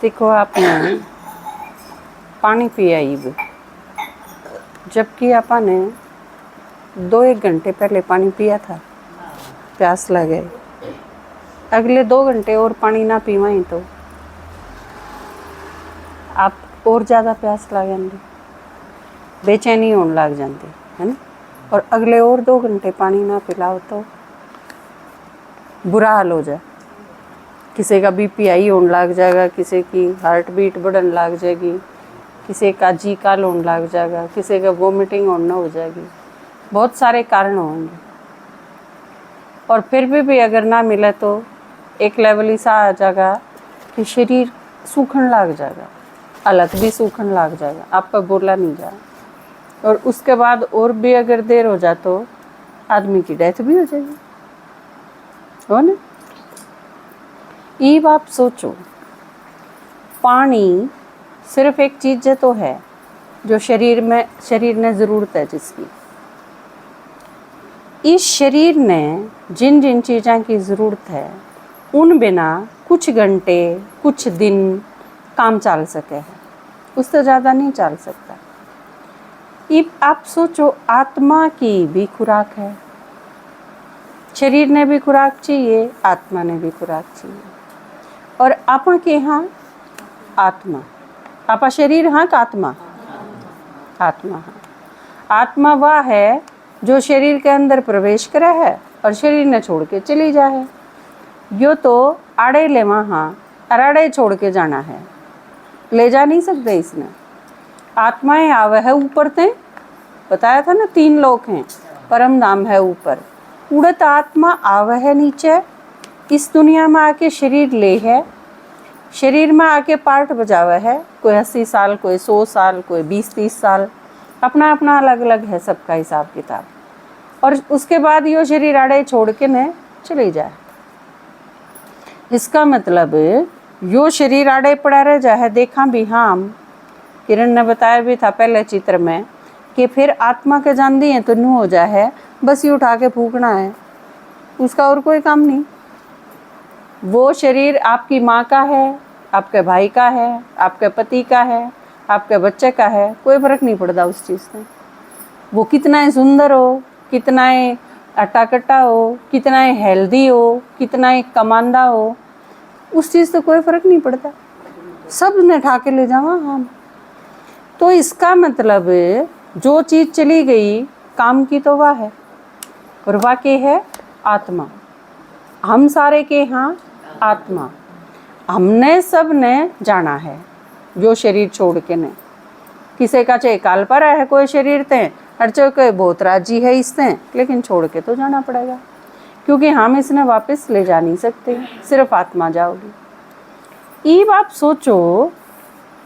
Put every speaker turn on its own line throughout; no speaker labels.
देखो आपने पानी पिया ही, जबकि आपा ने 2-1 घंटे पहले पानी पिया था, प्यास लगे। अगले 2 घंटे और पानी ना पीवाई तो आप और ज़्यादा प्यास लगेंगे, बेचैनी होने लग जाती है ना। और अगले और 2 घंटे पानी ना पिलाओ तो बुरा हाल हो जाए। किसी का बीपी हाई होने लग जाएगा, किसी की हार्ट बीट बढ़ने लग जाएगी, किसी का जी काल होने लग जाएगा, किसी का वोमिटिंग होना हो जाएगी, बहुत सारे कारण होंगे। और फिर भी अगर ना मिले तो एक लेवल ऐसा आ जाएगा कि शरीर सूखने लग जाएगा, हालत भी सूखने लग जाएगा, आप पर बोला नहीं जाएगा। और उसके बाद और भी अगर देर हो जाए तो आदमी की डेथ भी हो जाएगी, हो ना। ये आप सोचो, पानी सिर्फ एक चीज़ तो है जो शरीर ने ज़रूरत है, जिसकी इस शरीर ने जिन जिन चीज़ों की ज़रूरत है उन बिना कुछ घंटे कुछ दिन काम चल सके है, उससे ज़्यादा नहीं चल सकता। अब आप सोचो, आत्मा की भी खुराक है, शरीर ने भी खुराक चाहिए, आत्मा ने भी खुराक चाहिए। और आपा के यहाँ आत्मा, आपा शरीर हाँ का आत्मा, आत्मा हाँ। आत्मा वह है जो शरीर के अंदर प्रवेश करे है और शरीर ने छोड़ के चली जाए। यो तो आड़े ले वहाँ और आड़े छोड़ के जाना है, ले जा नहीं सकते इसने। आत्माएं आवे है ऊपर ते, बताया था ना 3 लोक हैं, परम धाम है ऊपर, उड़त आत्मा आवे है नीचे, इस दुनिया में आके शरीर ले है, शरीर में आके पार्ट बजावे है, कोई 80 साल, कोई 100 साल, कोई 20-30 साल, अपना अपना अलग अलग है सबका हिसाब किताब। और उसके बाद यो शरीर आड़े छोड़ के न चले जाए। इसका मतलब यो शरीर आड़े पड़ा रह जाए। देखा भी हम, किरण ने बताया भी था पहले चित्र में कि फिर आत्मा के जान दी है तो नू हो जाए, बस ये उठा के फूकना है, उसका और कोई काम नहीं। वो शरीर आपकी माँ का है, आपके भाई का है, आपके पति का है, आपके बच्चे का है, कोई फर्क नहीं पड़ता उस चीज़ से। वो कितना ही सुंदर हो, कितना ही अट्टा-कट्टा हो, कितना ही हेल्दी हो, कितना ही कमांदा हो, उस चीज़ से कोई फर्क नहीं पड़ता, सब ने उठा के ले जावा हम। तो इसका मतलब जो चीज़ चली गई काम की तो वह है, और वह के है आत्मा। हम सारे के यहाँ आत्मा, हमने सब ने जाना है जो शरीर छोड़ के ने। किसी का चाहे काल पर है कोई शरीर ते, हर चाहे कोई बहुत राजी है इससे, लेकिन छोड़ के तो जाना पड़ेगा, क्योंकि हम इसने वापस ले जा नहीं सकते, सिर्फ आत्मा जाओगी। ये आप सोचो,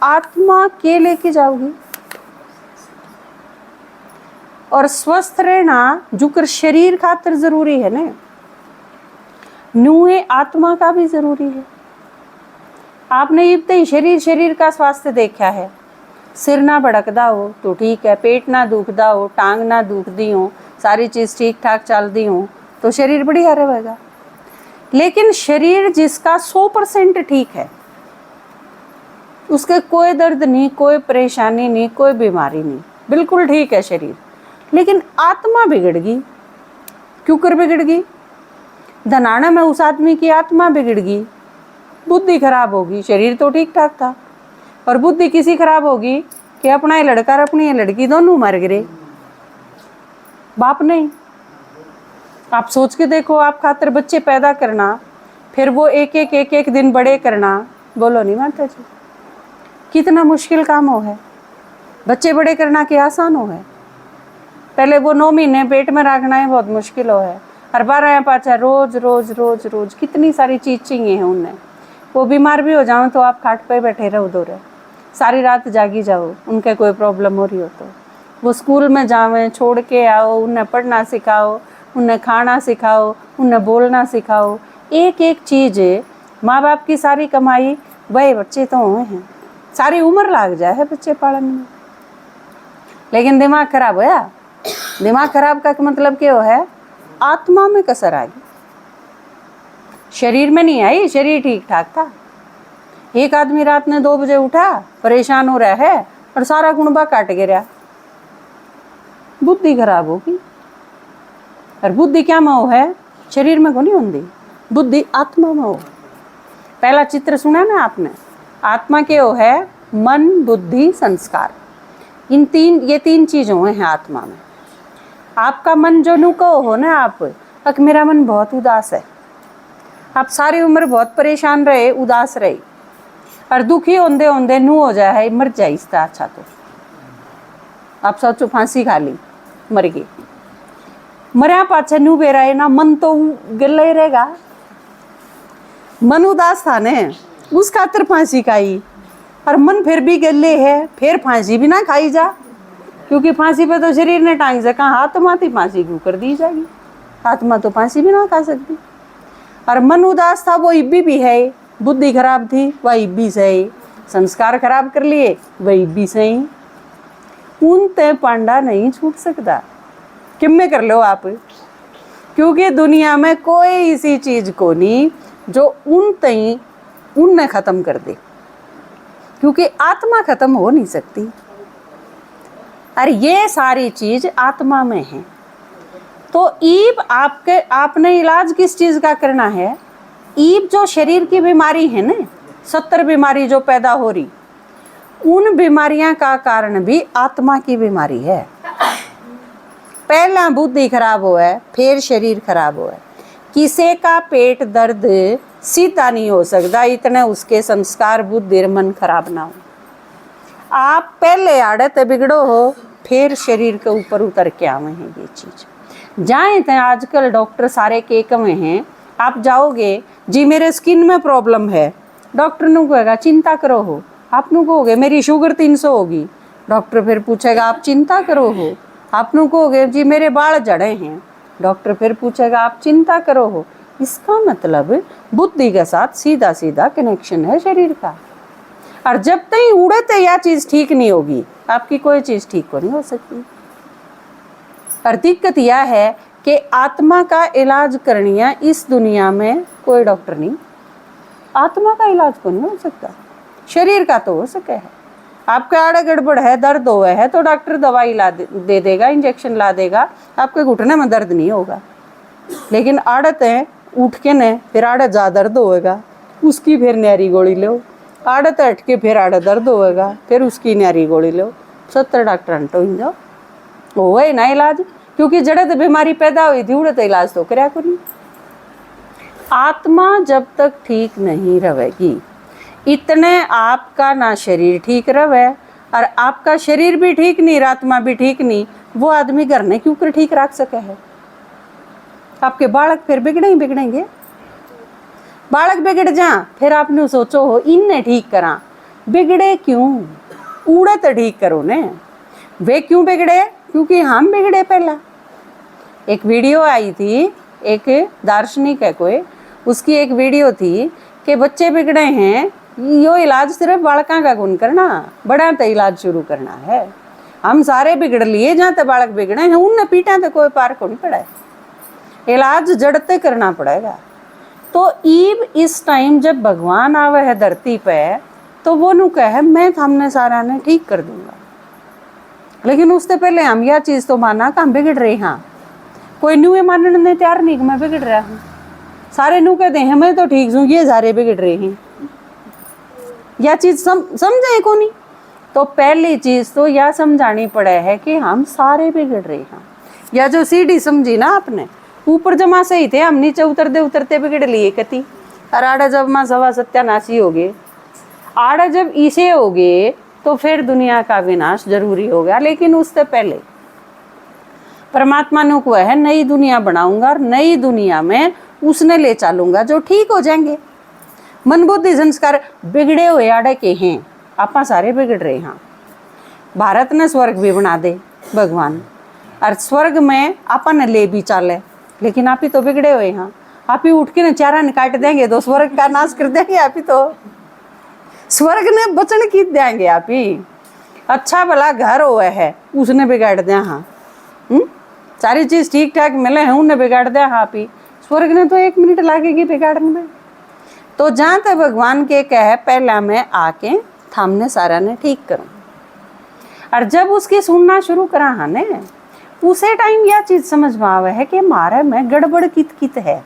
आत्मा के लेके जाओगी, और स्वस्थ रहना जुकर शरीर खातर जरूरी है ना, नुए आत्मा का भी जरूरी है। आपने इतने शरीर का स्वास्थ्य देखा है, सिर ना भड़कदा हो तो ठीक है, पेट ना दुखदा हो, टांग ना दुखदी हो, सारी चीज़ ठीक ठाक चलती हो तो शरीर बढ़िया रहेगा। लेकिन शरीर जिसका 100% ठीक है, उसके कोई दर्द नहीं, कोई परेशानी नहीं, कोई बीमारी नहीं, बिल्कुल ठीक है शरीर, लेकिन आत्मा बिगड़ गई। क्यों कर बिगड़ गई? धनाना में उस आदमी की आत्मा बिगड़ गई, बुद्धि खराब होगी। शरीर तो ठीक ठाक था, और बुद्धि किसी खराब होगी कि अपना ही लड़का और अपनी ही लड़की दोनों मर गए, बाप नहीं। आप सोच के देखो, आप खातर बच्चे पैदा करना, फिर वो एक एक दिन बड़े करना, बोलो नहीं माता जी, कितना मुश्किल काम हो है। बच्चे बड़े करना कि आसान हो है? पहले वो 9 महीने पेट में रखना है बहुत मुश्किल हो है, और 12 पाछा रोज रोज रोज रोज कितनी सारी चीज़ चाहिए है उन्हें। वो बीमार भी हो जाओ तो आप खाट पे बैठे रहो, दो रहे सारी रात जागी जाओ, उनके कोई प्रॉब्लम हो रही हो तो। वो स्कूल में जावें, छोड़ के आओ, उन्हें पढ़ना सिखाओ, उन्हें खाना सिखाओ, उन्हें बोलना सिखाओ, एक एक चीज़। माँ बाप की सारी कमाई वही बच्चे तो हुए हैं, सारी उम्र लग जाए है बच्चे पालन में, लेकिन दिमाग खराब होया। दिमाग खराब का मतलब क्या है? आत्मा में कसर आ गई, शरीर में नहीं आई। शरीर ठीक ठाक था, एक आदमी रात में 2 बजे उठा, परेशान हो रहा है और सारा कुणबा काट गिरा, बुद्धि खराब होगी। और बुद्धि क्या में हो है? शरीर में को नहीं होती, बुद्धि आत्मा में हो। पहला चित्र सुना ना आपने, आत्मा के हो है मन, बुद्धि, संस्कार। ये तीन चीजों हैं आत्मा में। आपका मन जो नु को हो ना, आप मेरा मन बहुत उदास है, आप सारी उम्र बहुत परेशान रहे, उदास रहे और दुखी होंदे होंदे नू हो जाए, मर जाए इसका अच्छा। तो आप सोचो फांसी खा ली, मर गई, मरिया पाछे नू बेरा है ना, मन तो गला ही रहेगा। मन उदास था ने, उस खातर फांसी खाई, और मन फिर भी गले है, फिर फांसी भी ना खाई जा, क्योंकि फांसी पे तो शरीर ने टांग सका, आत्मा थी फांसी क्यों कर दी जाएगी? आत्मा तो फांसी भी ना खा सकती। और मन उदास था, वो इब्बी भी है, बुद्धि खराब थी, वह इब्बी सही, संस्कार खराब कर लिए, वह इब्बी सही। उन ते पांडा नहीं छूट सकता, किम्मे कर लो आप, क्योंकि दुनिया में कोई ऐसी चीज को नहीं जो उन तई उनने खत्म कर दे, क्योंकि आत्मा खत्म हो नहीं सकती। अरे ये सारी चीज आत्मा में है। तो ईब आपने इलाज किस चीज का करना है? ईब जो शरीर की बीमारी है ना, 70 बीमारी जो पैदा हो रही, उन बीमारियां का कारण भी आत्मा की बीमारी है। पहला बुद्धि खराब हुआ है, फिर शरीर खराब हुआ है। किसी का पेट दर्द सीधा नहीं हो सकता इतने उसके संस्कार, बुद्धि, मन खराब ना हो। आप पहले आदत बिगड़ो हो, फिर शरीर के ऊपर उतर के आवे हैं ये चीज। जाए थे आजकल डॉक्टर सारे केक में हैं, आप जाओगे जी मेरे स्किन में प्रॉब्लम है, डॉक्टर नु कहेगा चिंता करो हो। आप नु कहोगे मेरी शुगर 300 होगी, डॉक्टर फिर पूछेगा आप चिंता करो हो। आप नु कहोगे जी मेरे बाल जड़े हैं, डॉक्टर फिर पूछेगा आप चिंता करो हो। इसका मतलब बुद्धि के साथ सीधा सीधा कनेक्शन है शरीर का। और जब तक उड़े तो यह चीज ठीक नहीं होगी, आपकी कोई चीज ठीक को नहीं हो सकती। और दिक्कत यह है कि आत्मा का इलाज करनिया इस दुनिया में कोई डॉक्टर नहीं, आत्मा का इलाज को नहीं हो सकता, शरीर का तो हो सके है। आपके आड़े गड़बड़ है, दर्द हुआ है, तो डॉक्टर दवाई दे देगा, इंजेक्शन ला देगा, आपके घुटने में दर्द नहीं होगा। लेकिन आड़त है उठ के ने फिर आड़े जा दर्द होएगा, उसकी फिर न्यारी गोली लो, आड़त हट के फिर आड़े दर्द होएगा, फिर उसकी न्यारी गोली लो। 70 डॉक्टर हंटो इन जाओ, हो ही ना इलाज, क्योंकि जड़े तो बीमारी पैदा हुई थी, उड़े तो इलाज तो करया को नहीं। आत्मा जब तक ठीक नहीं रहेगी, इतने आपका ना शरीर ठीक रहे, और आपका शरीर भी ठीक नहीं, आत्मा भी ठीक नहीं, वो आदमी घर ने क्यों कर ठीक रख सके है? आपके बालक फिर बिगड़े ही बिगड़ेंगे। बालक बिगड़ जा, फिर आपने सोचो हो इनने ठीक करा, बिगड़े क्यों? उड़े तो ठीक करो ने। वे क्यों बिगड़े? क्योंकि हम बिगड़े। पहला एक वीडियो आई थी, एक दार्शनिक है कोई, उसकी एक वीडियो थी कि बच्चे बिगड़े हैं, यो इलाज सिर्फ बालका का गुण करना, बड़ा तो इलाज शुरू करना है। हम सारे बिगड़ लिए, जहाँ तक बालक बिगड़े हैं उनने पीटा तो कोई पार को नहीं पड़ा है, इलाज जड़ते करना पड़ेगा। तो ईब इस टाइम जब भगवान आवे है धरती पे, तो वो नु कहे मैं हमने सारा ने ठीक कर दूंगा। लेकिन उससे पहले हम यह चीज तो माना कि हम बिगड़ रहे हैं। कोई न्यू मानने ने तैयार नहीं कि मैं बिगड़ रहा हूँ, सारे न्यू कहते हैं मैं तो ठीक हूँ, ये सारे बिगड़ रहे हैं। यह चीज समझे को नहीं। तो पहली चीज तो यह समझानी पड़े है कि हम सारे बिगड़ रहे हैं। या जो सीढ़ी समझी ना आपने, ऊपर जमा सही थे, हम नीचे उतरते उतरते बिगड़ लिए कति। और आड़ा जब माँ सवा सत्यानाशी हो गए, आड़ा जब इसे हो गए तो फिर दुनिया का विनाश जरूरी होगा। लेकिन उससे पहले परमात्मा ने को है नई दुनिया बनाऊंगा, और नई दुनिया में उसने ले चलूंगा जो ठीक हो जाएंगे। मन बुद्धि संस्कार बिगड़े हुए आड़े के हैं, आपा सारे बिगड़ रहे हैं। भारत ने स्वर्ग भी बना दे भगवान, और स्वर्ग में आपा ने ले भी चाले, लेकिन आप ही तो बिगड़े हुए हैं। आप ही उठ के न चारा काट देंगे तो स्वर्ग का नाश कर देंगे। आप ही तो स्वर्ग ने बचन की देंगे। आप ही अच्छा भला घर हुआ है उसने बिगाड़ दिया। हाँ सारी चीज ठीक ठाक मिले हैं, उन्हें बिगाड़ दिया। हाँ आप ही स्वर्ग ने तो 1 मिनट लगेगी बिगाड़ने में। तो जहाँ तक भगवान के कहे पहला मैं आके थामने सारा ने ठीक करूँ। और जब उसकी सुनना शुरू करा हाँ ने उसे टाइम यह चीज़ समझ में आवे है कि मारे में गड़बड़ कित कित है।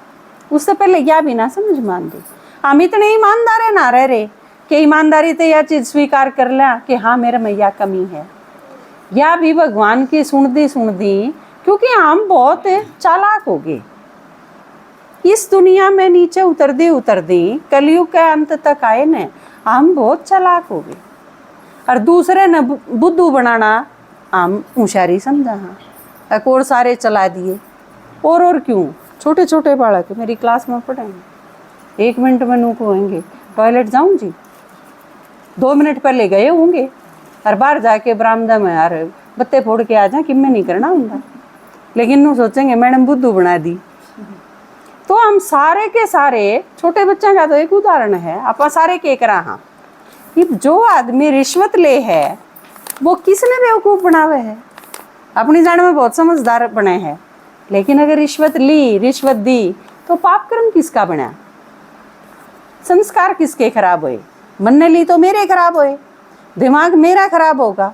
उससे पहले यह भी ना समझ में आती। हम इतने ईमानदार है ना रह रे कि ईमानदारी तो यह चीज़ स्वीकार कर लिया कि हाँ मेरे में यह कमी है। या भी भगवान की सुन दी क्योंकि हम बहुत चालाक हो गए इस दुनिया में नीचे उतर दी कलयुग के अंत तक आए न हम बहुत चालाक हो गए और दूसरे ने बुद्धू बनाना हम होशियारी समझा। हाँ एक और सारे चला दिए और क्यों छोटे छोटे बालक मेरी क्लास में पढ़ेंगे 1 मिनट में नूक होंगे टॉयलेट जाऊँ जी 2 मिनट पहले गए होंगे और बाहर जाके बरामदा में यार बत्ते फोड़ के आ जाए कि मैं नहीं करना होंगे लेकिन नू सोचेंगे मैडम बुद्धू बना दी। तो हम सारे के सारे छोटे बच्चों का तो एक उदाहरण है आप सारे के करा। हाँ जो आदमी रिश्वत ले है वो किसने बेवकूफ़ बनावे है अपनी जान में बहुत समझदार बने हैं लेकिन अगर रिश्वत ली रिश्वत दी तो पाप कर्म किसका बना संस्कार किसके खराब हुए मन ने ली तो मेरे खराब हुए दिमाग मेरा खराब होगा।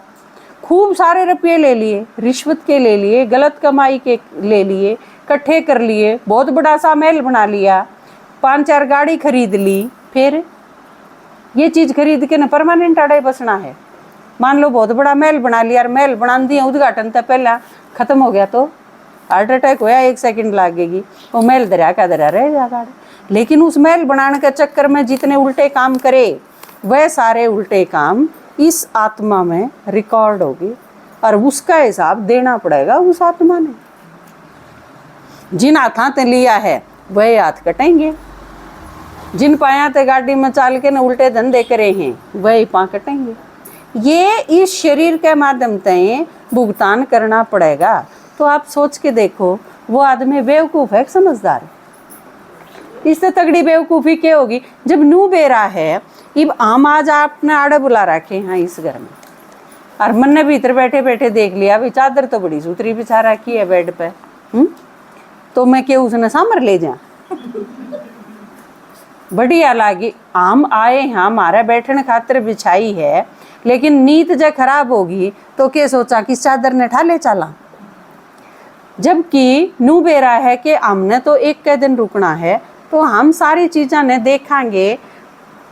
खूब सारे रुपये ले लिए रिश्वत के ले लिए गलत कमाई के ले लिए इकट्ठे कर लिए बहुत बड़ा सा महल बना लिया 5-4 गाड़ी खरीद ली फिर ये चीज़ खरीद के न परमानेंट आड़े बसना है। मान लो बहुत बड़ा महल बना लिया और महल बना दिया उद्घाटन तक पहला ख़त्म हो गया तो हार्ट अटैक होया 1 सेकंड लगेगी वो महल दरिया का दरिया रह जाएगा। लेकिन उस महल बनाने के चक्कर में जितने उल्टे काम करे वह सारे उल्टे काम इस आत्मा में रिकॉर्ड होगी और उसका हिसाब देना पड़ेगा उस आत्मा ने। जिन हाथों ते लिया है वह हाथ कटेंगे जिन पाया ते गाड़ी में चाल के न उल्टे धंधे करे हैं वही पाँ कटेंगे। ये इस शरीर के माध्यम से भुगतान करना पड़ेगा। तो आप सोच के देखो वो आदमी बेवकूफ़ है समझदार है। इससे तगड़ी बेवकूफ़ी क्या होगी जब नू बेरा है इब आम आज आपने आड़े बुला रखे हैं इस घर में और मन ने भीतर बैठे बैठे देख लिया भाई चादर तो बड़ी सूतरी बिछा रखी है बेड पे तो मैं क्या उसने सामर ले जा बढ़िया लागी आम आए हैं हमारा बैठने खातिर बिछाई है लेकिन नींद जब खराब होगी तो क्या सोचा कि चादर ने ठाले चला। जबकि नू बेरा है कि हमने तो 1 दिन रुकना है तो हम सारी चीज़ें ने देखेंगे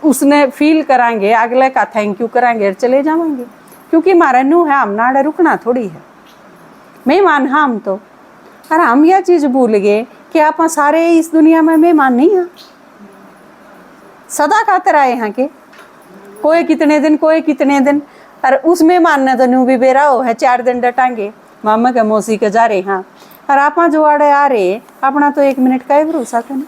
उसने फील कराएंगे अगले का थैंक यू कराएंगे और चले जाएंगे क्योंकि हमारा नू है हम नाड़े रुकना थोड़ी है मेहमान हम तो और हम यह चीज़ भूल गए कि आप सारे इस दुनिया में मेहमान नहीं हैं सदा खातर आए हैं के कोई कितने दिन और उस मेहमान ने तो नू भी बेरा हो है 4 दिन डटांगे मामा के मौसी के जा रहे हाँ और आप जो आड़े आ रहे अपना तो 1 मिनट का ही भरोसा करना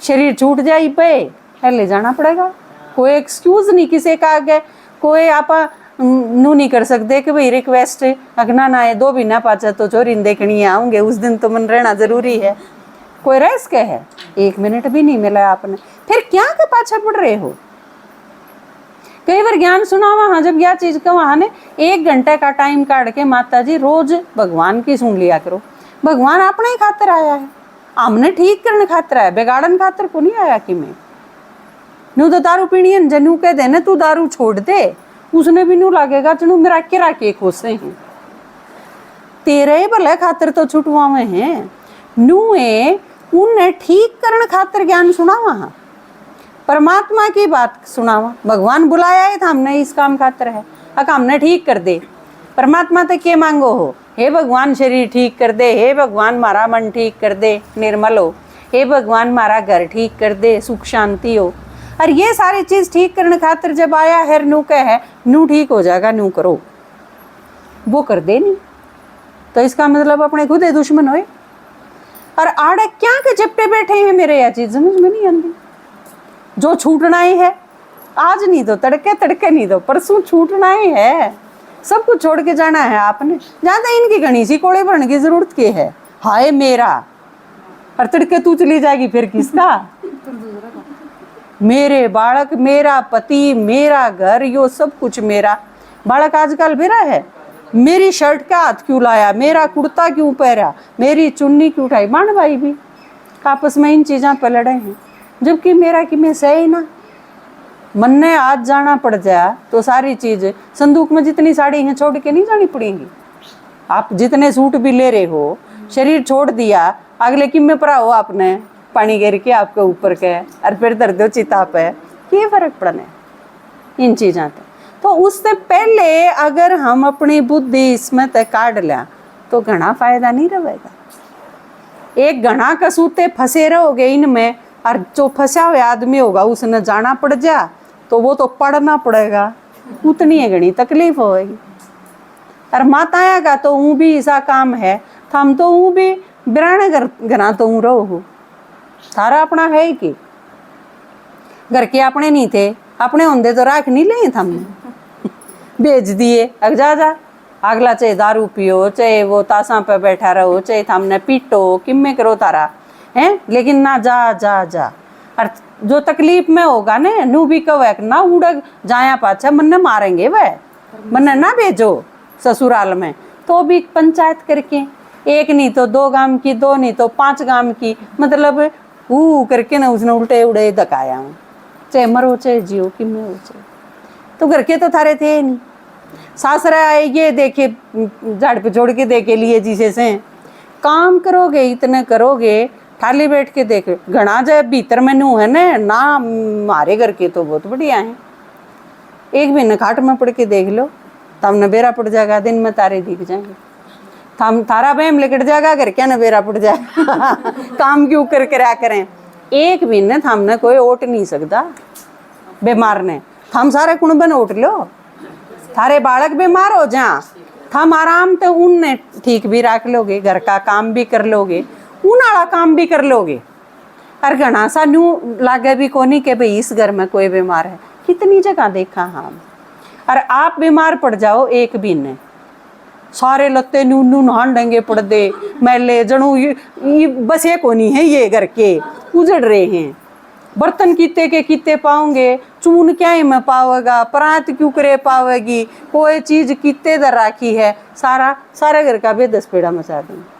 शरीर छूट जाए पे ले जाना पड़ेगा। कोई एक्सक्यूज नहीं किसी का आगे कोई आप नू नहीं कर सकते कि भाई रिक्वेस्ट अगना ना है 2 महीना पाचा तो चोरी देखनी है आऊँगे उस दिन तो मन रहना जरूरी है। कोई रेस के है 1 मिनट भी नहीं मिला आपने फिर क्या के पाछा पड़ रहे हो। कई बार ज्ञान सुना वहाँ जब यह चीज़ का वहाँ ने 1 घंटे का टाइम काट के माता जी रोज भगवान की सुन लिया करो। भगवान अपने ही खातर आया है हमने ठीक करने खातर आया बिगाड़न खातर को नहीं आया कि मैं नू तो दारू पीनी है जनू कह देने तू दारू छोड़ दे उसने भी नू लगेगा चनू मेरा के खोसे हैं तेरे भले खातर तो छुटवावे हैं नूए उन्हें ठीक करने खातर ज्ञान सुना वहाँ परमात्मा की बात सुनावा। भगवान बुलाया है था हमने इस काम खातर है अगर हमने ठीक कर दे परमात्मा तक के मांगो हो हे भगवान शरीर ठीक कर दे हे भगवान मारा मन ठीक कर दे निर्मल हो हे भगवान मारा घर ठीक कर दे सुख शांति हो। और ये सारी चीज़ ठीक करने खातिर जब आया है नू कह नू ठीक हो जाएगा नू करो वो कर दे नहीं तो इसका मतलब अपने खुद दुश्मन होए। और आड़े क्या के चपटे बैठे हैं मेरे यह चीज़ समझ में नहीं आती। जो छूटना ही है आज नहीं तो तड़के नहीं तो परसों छूटना ही है सब कुछ छोड़ के जाना है आपने। ज़्यादा इनकी घनी सी कोड़े भरने की जरूरत क्या है हाय मेरा और तड़के तू चली जाएगी फिर किसका मेरे बालक मेरा पति मेरा घर यो सब कुछ मेरा। बालक आजकल मेरा है मेरी शर्ट का हाथ क्यों लाया मेरा कुर्ता क्यों पहरा मेरी चुन्नी क्यों उठाई मान भाई भी आपस में इन चीज़ों पर लड़े हैं। जबकि मेरा कि मैं सही ना, मन ने आज जाना पड़ जाए तो सारी चीज संदूक में जितनी साड़ी हैं छोड़ के नहीं जानी पड़ेगी। आप जितने सूट भी ले रहे हो, शरीर छोड़ दिया, अगले किम्मे पर आओ आपने पानी गिर के आपके ऊपर के और फिर दर्द दो चिता पे, ये फर्क पड़ना है इन चीज़ों से। तो उससे पहले अगर हम अपनी बुद्धि इसमें तय काट लिया तो घना फायदा नहीं रहेगा। एक घना कसूते फंसे रहोगे इनमें, और जो फंसा हुआ आदमी होगा उसने जाना पड़ जा तो वो तो पढ़ना पड़ेगा, उतनी है घनी तकलीफ होगी। और माताया का तो ऊँ भी ऐसा काम है, थम तो ऊँ भी बिराने घना तो ऊँ रहो हो, सारा अपना है ही कि घर के अपने नहीं थे, अपने होंगे तो राख नहीं ले हमने बेच दिए। अग जा अगला चाहे दारू पियो, चाहे वो ताशा पे बैठा रहो, चाहे हमने पीटो, किम्मे करो तारा है, लेकिन ना जा जा जा। और जो तकलीफ में होगा ने नू भी कवे ना उड़ग जाया पाछा मन मारेंगे वह, मन ना भेजो ससुराल में, तो भी पंचायत करके एक नहीं तो 2 गांव की, 2 नहीं तो 5 गांव की, मतलब वो करके ना उसने उल्टे उड़े धकाया हूँ, चाहे मरो चाहे जियो कि मैं हो चाहे। तो घर के तो थारे थे नहीं, सासरा आए ये देखे झाड़ पे जोड़ के देखे लिए जिसे से काम करोगे इतने करोगे, थाली बैठ के देख घना जाए भीतर में नू है ना हमारे घर के तो बहुत बढ़िया है। एक भी न खाट में पड़ के देख लो, तब न बेरा पड़ जाएगा, दिन में तारे दिख जाएंगे, थम थारा बहम लेकर जाएगा, घर क्या न बेरा पड़ जाएगा काम क्यों कर क्या करें। एक भी न थमने कोई ओट नहीं सकता बीमार ने, थम सारे कुणबन ओट लो, थारे बालक बीमार हो जा थम आराम तो उनने ठीक भी रख लोगे, घर का काम भी कर लोगे, उन वाला काम भी कर लोगे। और घना सा न्यू लागे भी कोनी के भाई इस घर में कोई बीमार है, कितनी जगह देखा हम। और आप बीमार पड़ जाओ एक भी ने, सारे लत्ते नू नू नहान डेंगे पड़ दे मैले जनू ये बसे कोनी है, ये घर के उजड़ रहे हैं, बर्तन कीते के कीते पाओगे, चून क्या ही में पावेगा, परात क्यों करे पावेगी, कोई चीज कीते दर राखी है, सारा घर का भी 10 पेड़ा मचा देंगे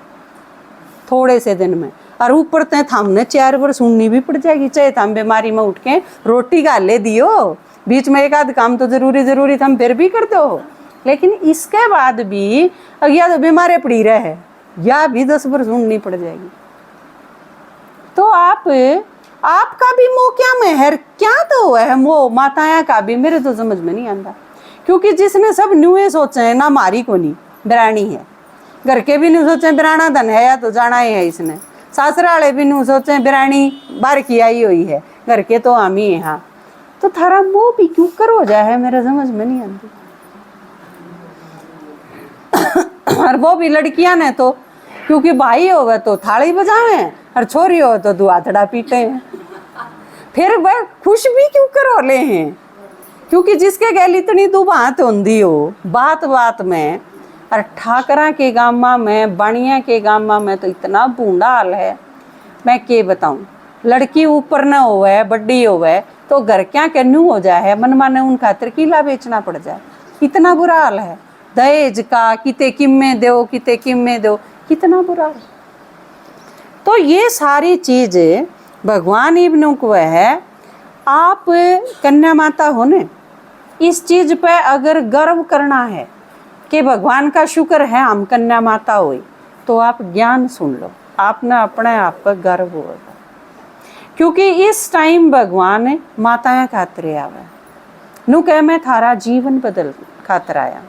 थोड़े से दिन में। और ऊपर ते थामने 4 बार सुननी भी पड़ जाएगी, चाहे थम बीमारी में उठ के रोटी गाले दियो, बीच में एक आध काम तो जरूरी थम फिर भी कर दो, लेकिन इसके बाद भी या तो बीमारी पड़ी रहे या भी 10 बार सुननी पड़ जाएगी। तो आपका भी मोह क्या में है, क्या तो है मोह माताया का भी, मेरे तो समझ में नहीं आता। क्योंकि जिसने सब न्यूए सोचे हैं ना मारी को नहीं बिरानी है, घर के भी नहीं सोचे बिराना धन है या तो जाना ही है इसने, सासरा वाले भी नहीं सोचे बिरानी बार की आई हुई है, घर के तो हम ही है। हाँ तो थारा मोह भी क्यों करो जाए है, मेरे समझ में नहीं आती। और वो भी लड़कियां ने तो क्योंकि भाई होवे तो थाली बजावे और छोरी हो तो दुआथड़ा पीटे हैं, फिर वह खुश भी क्यों करो ले हैं, क्योंकि जिसके गैल इतनी दुबात होंदी हो बात बात में। और ठाकरा के गामा में बाणिया के गामा में तो इतना बूंदा हाल है, मैं के बताऊं। लड़की ऊपर न होवे बड्डी होवे तो घर क्या कन्नू हो जाए, मन माने उन खातिर किला बेचना पड़ जाए, इतना बुरा हाल है। दहेज का किते किम्मे दो किते किम्मे दो, कितना बुरा है। तो ये सारी चीज भगवान इब्नों को है। आप कन्या माता होने इस चीज पे अगर गर्व करना है कि भगवान का शुक्र है हम कन्या माता हुई, तो आप ज्ञान सुन लो, आपने अपने आप पर गर्व होगा। क्योंकि इस टाइम भगवान माताएं खातिर आवे नू कह मैं थारा जीवन बदल खातर आया।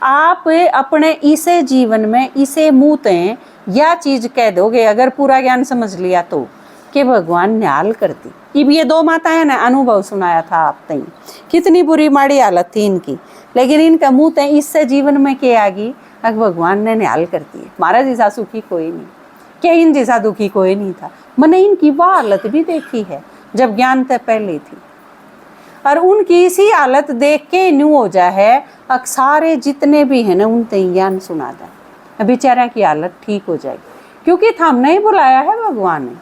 आप अपने इसे जीवन में इसे मुँह ते या चीज कह दोगे, अगर पूरा ज्ञान समझ लिया तो कि भगवान न्याल करती। अब ये 2 माताएं ने अनुभव सुनाया था आप तई, कितनी बुरी माड़ी हालत थी इनकी, लेकिन इनका मुँह ते इससे जीवन में क्या आ गई, अगर भगवान ने न्याल करती है। महाराज जैसा सुखी कोई नहीं, क्या इन जैसा दुखी कोई नहीं था। मैंने इनकी वह हालत भी देखी है जब ज्ञान ते पहले थी, और उनकी इसी हालत देख के न्यू हो जा है सारे जितने भी हैं ना उन ते ज्ञान सुना दा, बेचारा की हालत ठीक हो जाएगी। क्योंकि हमने ही बुलाया है भगवान ने,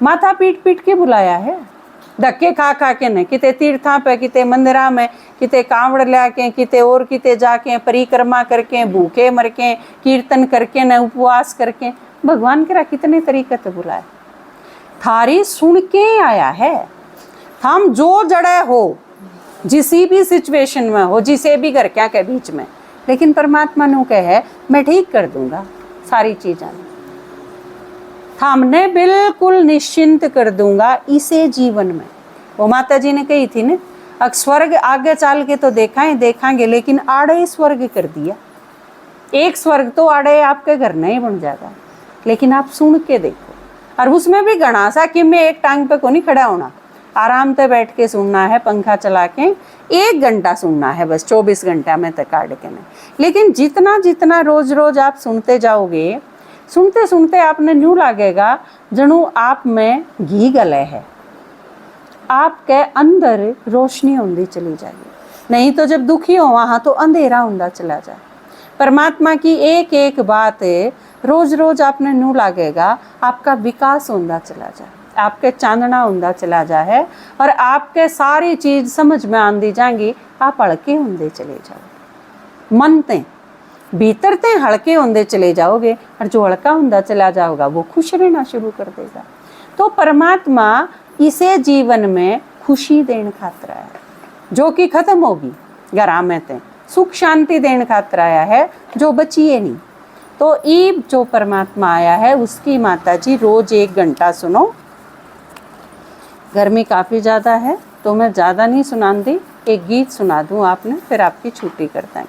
माथा पीट पीट के बुलाया है, धक्के खा खा के न, किते तीर्था पे किते मंदिरा में किते कांवड़ ला के किते और किते जाके परिक्रमा करके भूखे मर के कीर्तन करके न उपवास करके, भगवान करा कितने तरीके से बुलाए। थारी सुन के आया है। हम जो जड़े हो, जिसी भी सिचुएशन में हो, जिसे भी घर क्या के बीच में, लेकिन परमात्मा नु कहे मैं ठीक कर दूंगा सारी चीज़ें, हमने बिल्कुल निश्चिंत कर दूंगा इसे जीवन में। वो माता जी ने कही थी ना, स्वर्ग आगे चल के तो देखांगे लेकिन आड़े स्वर्ग कर दिया। एक स्वर्ग तो आड़े आपके घर नहीं बन जाएगा, लेकिन आप सुन के देखो। और उसमें भी घना सा कि मैं एक टांग पे को नहीं खड़ा होना, आराम से बैठ के सुनना है, पंखा चला के 1 घंटा सुनना है बस, 24 घंटा में तक काट के नहीं। लेकिन जितना जितना रोज रोज आप सुनते जाओगे, सुनते सुनते आपने न्यू लगेगा जणु आप में घी गले है, आपके अंदर रोशनी होती चली जाएगी। नहीं तो जब दुखी हो वहाँ तो अंधेरा होता चला जाए। परमात्मा की एक एक बात रोज रोज आपने न्यू लगेगा, आपका विकास होता चला जाए, आपके चांदना होता चला जाए और आपके सारी चीज़ समझ में आती जाएंगी, आप हल्के होंगे चले जाओगे। मन ते भीतर ते हल्के होंगे चले जाओगे और जो हल्का होता चला जाओगा वो खुश रहना शुरू कर देगा। तो परमात्मा इसे जीवन में खुशी देने खातर आया, जो कि खत्म होगी घरा में ते सुख शांति देने खातर आया है, जो बची है नहीं। तो ईब जो परमात्मा आया है उसकी माता जी रोज 1 घंटा सुनो। गर्मी काफ़ी ज़्यादा है तो मैं ज़्यादा नहीं सुनाती, एक गीत सुना दूँ आपने, फिर आपकी छुट्टी करता है।